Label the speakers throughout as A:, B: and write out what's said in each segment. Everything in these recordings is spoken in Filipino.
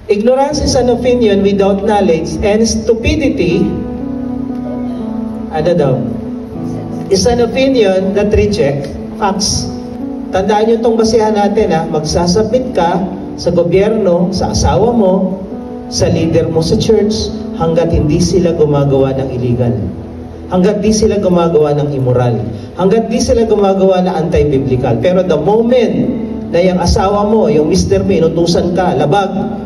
A: Ignorance is an opinion without knowledge, and stupidity, is an opinion that reject facts. Tandaan nyo itong basihan natin, magsasubmit ka sa gobyerno, sa asawa mo, sa leader mo sa church, hanggat hindi sila gumagawa ng illegal. Hanggat di sila gumagawa ng immoral. Hanggat di sila gumagawa na anti-biblical. Pero the moment na yung asawa mo, yung Mr. P, inutusan ka, labag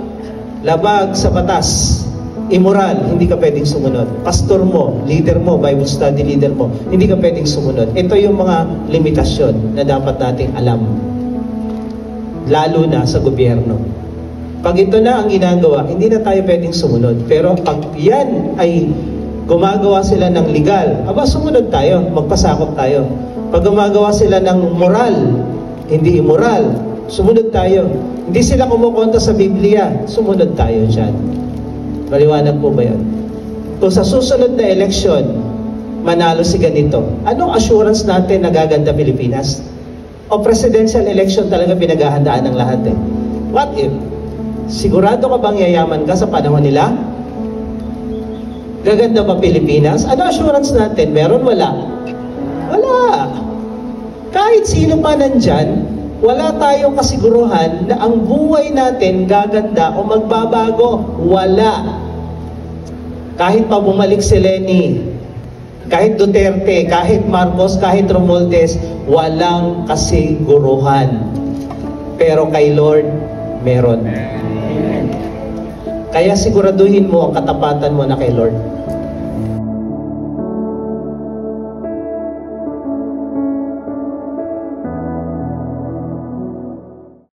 A: sa batas, immoral, hindi ka pwedeng sumunod. Pastor mo, leader mo, Bible study leader mo, hindi ka pwedeng sumunod. Ito yung mga limitasyon na dapat nating alam. Lalo na sa gobyerno. Pag ito na ang ginagawa, hindi na tayo pwedeng sumunod. Pero pag yan ay gumagawa sila ng legal, sumunod tayo, magpasakop tayo. Pag gumagawa sila ng moral, hindi immoral, sumunod tayo. Hindi sila kumukontra sa Biblia, sumunod tayo dyan. Maliwanag po ba yan? Kung sa susunod na eleksyon, manalo si ganito, anong assurance natin na gaganda Pilipinas? O presidential election talaga pinaghahandaan ng lahat eh. What if? Sigurado ka bang yayaman ka sa panahon nila? Gaganda ba Pilipinas? Ano assurance natin? Meron? Wala? Wala. Kahit sino pa nandyan, wala tayong kasiguruhan na ang buhay natin gaganda o magbabago. Wala. Kahit pa bumalik si Lenny, kahit Duterte, kahit Marcos, kahit Romualdez, walang kasiguruhan. Pero kay Lord, meron. Kaya siguraduhin mo ang katapatan mo na kay Lord.